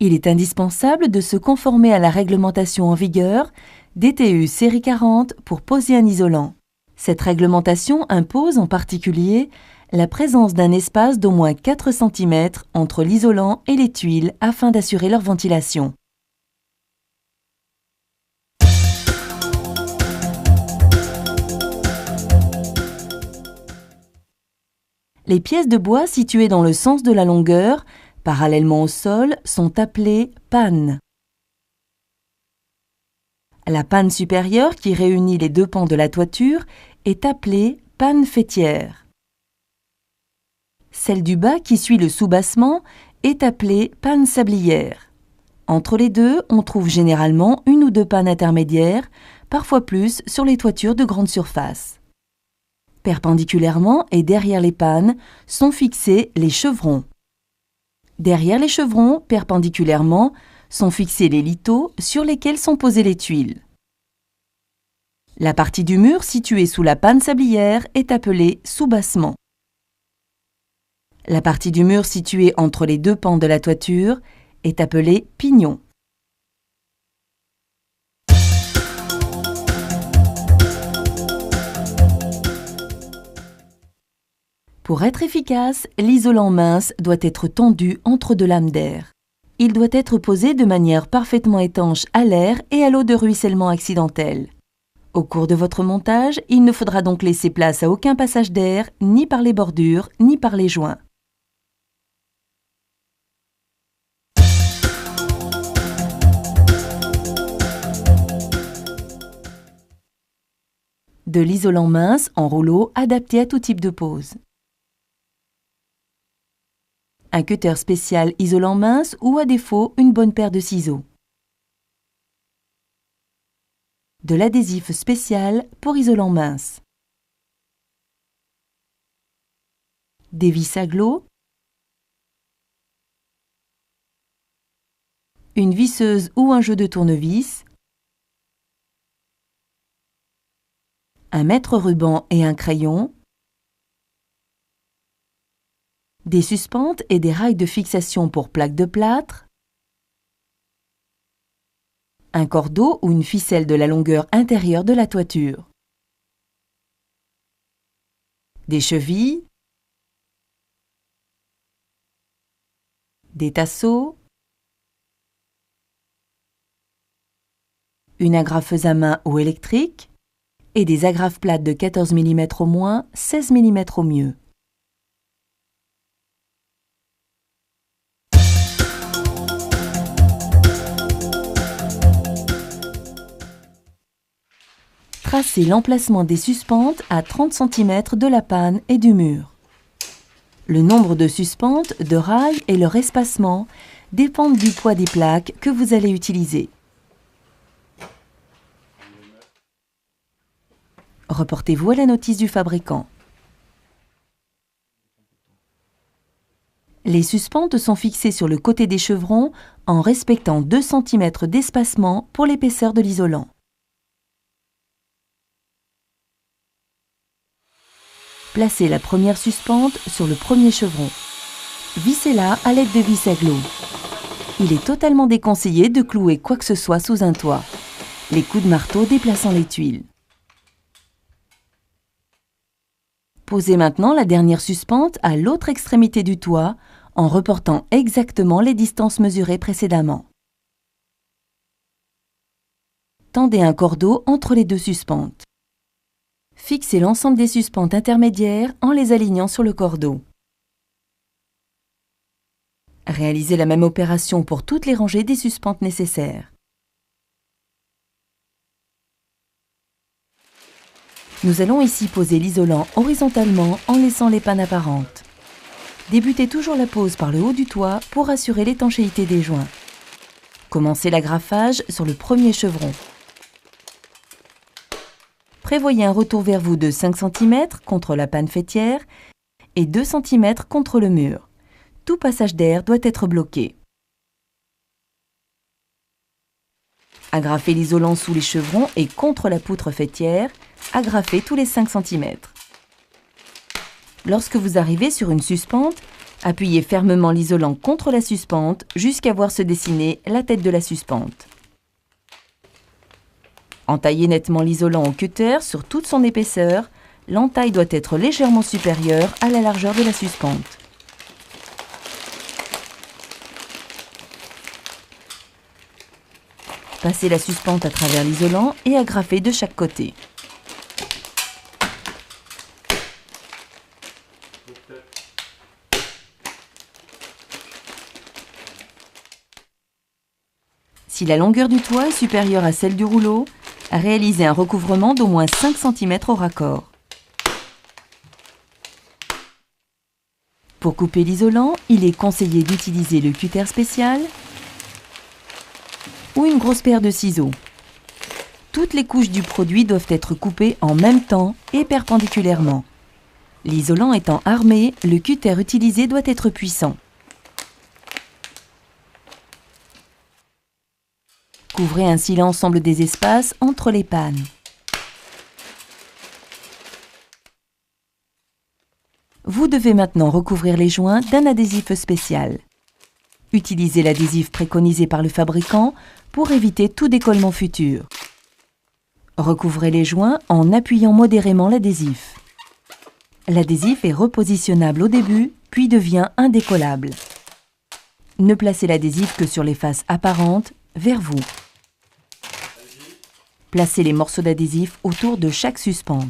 Il est indispensable de se conformer à la réglementation en vigueur DTU série 40 pour poser un isolant. Cette réglementation impose en particulier la présence d'un espace d'au moins 4 cm entre l'isolant et les tuiles afin d'assurer leur ventilation. Les pièces de bois situées dans le sens de la longueur, parallèlement au sol, sont appelées pannes. La panne supérieure qui réunit les deux pans de la toiture est appelée panne faîtière. Celle du bas qui suit le soubassement est appelée panne sablière. Entre les deux, on trouve généralement une ou deux pannes intermédiaires, parfois plus sur les toitures de grande surface. Perpendiculairement et derrière les pannes sont fixés les chevrons. Derrière les chevrons, perpendiculairement, sont fixés les liteaux sur lesquels sont posées les tuiles. La partie du mur située sous la panne sablière est appelée soubassement. La partie du mur située entre les deux pans de la toiture est appelée pignon. Pour être efficace, l'isolant mince doit être tendu entre deux lames d'air. Il doit être posé de manière parfaitement étanche à l'air et à l'eau de ruissellement accidentelle. Au cours de votre montage, il ne faudra donc laisser place à aucun passage d'air, ni par les bordures, ni par les joints. De l'isolant mince en rouleau adapté à tout type de pose. Un cutter spécial isolant mince ou à défaut une bonne paire de ciseaux. De l'adhésif spécial pour isolant mince. Des vis à glos. Une visseuse ou un jeu de tournevis. Un mètre-ruban et un crayon. Des suspentes et des rails de fixation pour plaques de plâtre. Un cordeau ou une ficelle de la longueur intérieure de la toiture. Des chevilles. Des tasseaux. Une agrafeuse à main ou électrique. Et des agrafes plates de 14 mm au moins, 16 mm au mieux. Tracez l'emplacement des suspentes à 30 cm de la panne et du mur. Le nombre de suspentes, de rails et leur espacement dépendent du poids des plaques que vous allez utiliser. Reportez-vous à la notice du fabricant. Les suspentes sont fixées sur le côté des chevrons en respectant 2 cm d'espacement pour l'épaisseur de l'isolant. Placez la première suspente sur le premier chevron. Vissez-la à l'aide de vis à glos. Il est totalement déconseillé de clouer quoi que ce soit sous un toit, les coups de marteau déplaçant les tuiles. Posez maintenant la dernière suspente à l'autre extrémité du toit en reportant exactement les distances mesurées précédemment. Tendez un cordeau entre les deux suspentes. Fixez l'ensemble des suspentes intermédiaires en les alignant sur le cordeau. Réalisez la même opération pour toutes les rangées des suspentes nécessaires. Nous allons ici poser l'isolant horizontalement en laissant les pannes apparentes. Débutez toujours la pose par le haut du toit pour assurer l'étanchéité des joints. Commencez l'agrafage sur le premier chevron. Prévoyez un retour vers vous de 5 cm contre la panne faîtière et 2 cm contre le mur. Tout passage d'air doit être bloqué. Agrafez l'isolant sous les chevrons et contre la poutre faîtière. Agrafez tous les 5 cm. Lorsque vous arrivez sur une suspente, Appuyez fermement l'isolant contre la suspente jusqu'à voir se dessiner la tête de la suspente. Entaillez nettement l'isolant au cutter sur toute son épaisseur. L'entaille doit être légèrement supérieure à la largeur de la suspente. Passez la suspente à travers l'isolant et agrafez de chaque côté. Si la longueur du toit est supérieure à celle du rouleau, réalisez un recouvrement d'au moins 5 cm au raccord. Pour couper l'isolant, il est conseillé d'utiliser le cutter spécial ou une grosse paire de ciseaux. Toutes les couches du produit doivent être coupées en même temps et perpendiculairement. L'isolant étant armé, le cutter utilisé doit être puissant. Couvrez ainsi l'ensemble des espaces entre les pannes. Vous devez maintenant recouvrir les joints d'un adhésif spécial. Utilisez l'adhésif préconisé par le fabricant pour éviter tout décollement futur. Recouvrez les joints en appuyant modérément l'adhésif. L'adhésif est repositionnable au début, puis devient indécollable. Ne placez l'adhésif que sur les faces apparentes, vers vous. Placez les morceaux d'adhésif autour de chaque suspente.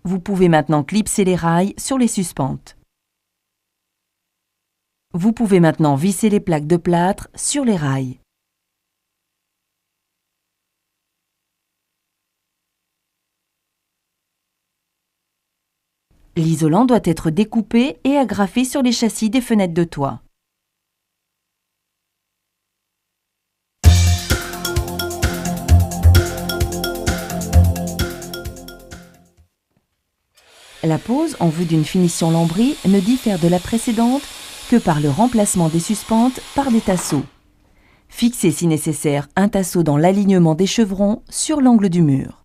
Vous pouvez maintenant clipser les rails sur les suspentes. Vous pouvez maintenant visser les plaques de plâtre sur les rails. L'isolant doit être découpé et agrafé sur les châssis des fenêtres de toit. La pose en vue d'une finition lambris ne diffère de la précédente que par le remplacement des suspentes par des tasseaux. Fixez si nécessaire un tasseau dans l'alignement des chevrons sur l'angle du mur.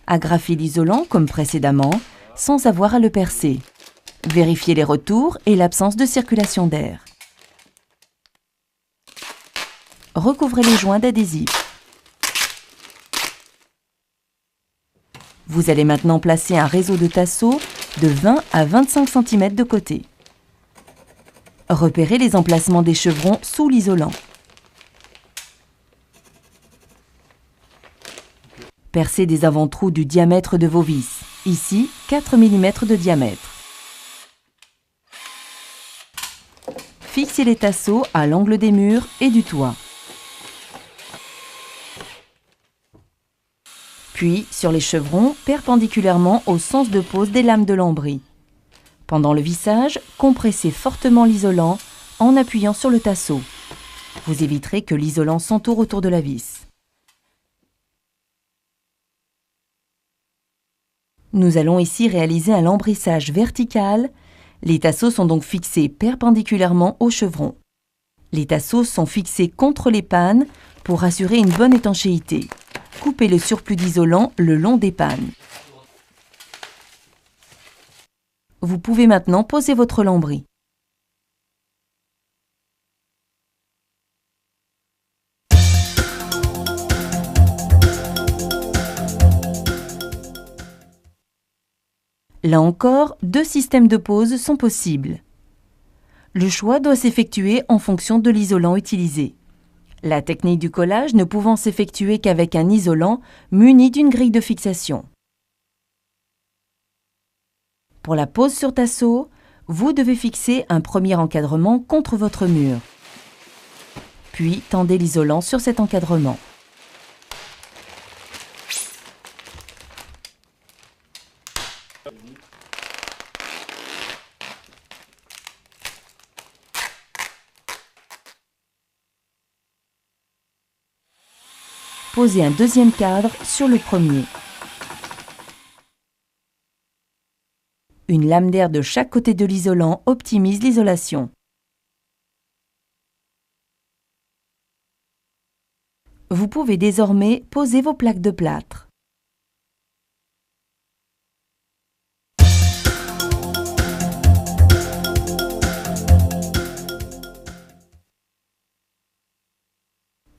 Agrafez l'isolant comme précédemment, sans avoir à le percer. Vérifiez les retours et l'absence de circulation d'air. Recouvrez les joints d'adhésif. Vous allez maintenant placer un réseau de tasseaux de 20 à 25 cm de côté. Repérez les emplacements des chevrons sous l'isolant. Percez des avant-trous du diamètre de vos vis, ici 4 mm de diamètre. Fixez les tasseaux à l'angle des murs et du toit. Puis sur les chevrons perpendiculairement au sens de pose des lames de lambris. Pendant le vissage, compressez fortement l'isolant en appuyant sur le tasseau. Vous éviterez que l'isolant s'entoure autour de la vis. Nous allons ici réaliser un lambrissage vertical. Les tasseaux sont donc fixés perpendiculairement aux chevrons. Les tasseaux sont fixés contre les pannes pour assurer une bonne étanchéité. Coupez le surplus d'isolant le long des pannes. Vous pouvez maintenant poser votre lambris. Là encore, deux systèmes de pose sont possibles. Le choix doit s'effectuer en fonction de l'isolant utilisé. La technique du collage ne pouvant s'effectuer qu'avec un isolant muni d'une grille de fixation. Pour la pose sur tasseau, vous devez fixer un premier encadrement contre votre mur. Puis tendez l'isolant sur cet encadrement. Posez un deuxième cadre sur le premier. Une lame d'air de chaque côté de l'isolant optimise l'isolation. Vous pouvez désormais poser vos plaques de plâtre.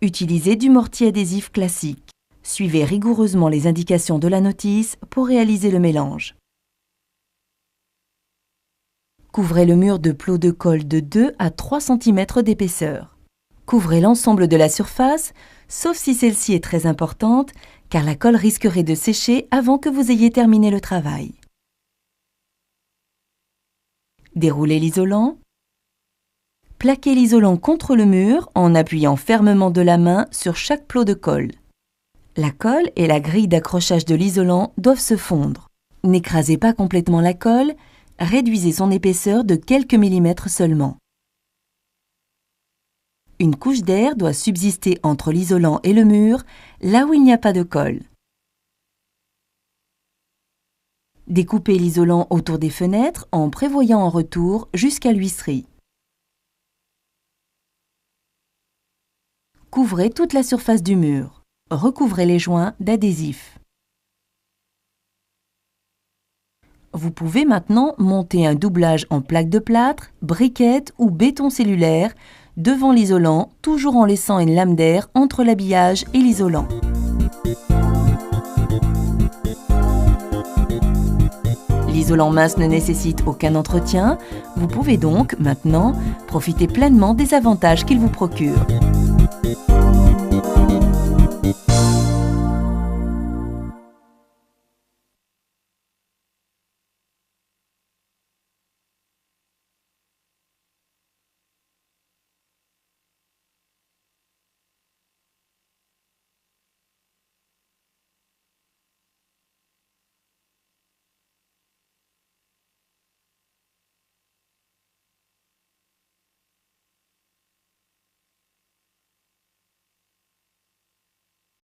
Utilisez du mortier adhésif classique. Suivez rigoureusement les indications de la notice pour réaliser le mélange. Couvrez le mur de plots de colle de 2 à 3 cm d'épaisseur. Couvrez l'ensemble de la surface, sauf si celle-ci est très importante, car la colle risquerait de sécher avant que vous ayez terminé le travail. Déroulez l'isolant. Plaquez l'isolant contre le mur en appuyant fermement de la main sur chaque plot de colle. La colle et la grille d'accrochage de l'isolant doivent se fondre. N'écrasez pas complètement la colle, réduisez son épaisseur de quelques millimètres seulement. Une couche d'air doit subsister entre l'isolant et le mur, là où il n'y a pas de colle. Découpez l'isolant autour des fenêtres en prévoyant en retour jusqu'à l'huisserie. Couvrez toute la surface du mur. Recouvrez les joints d'adhésif. Vous pouvez maintenant monter un doublage en plaque de plâtre, briquette ou béton cellulaire devant l'isolant, toujours en laissant une lame d'air entre l'habillage et l'isolant. L'isolant mince ne nécessite aucun entretien. Vous pouvez donc, maintenant, profiter pleinement des avantages qu'il vous procure.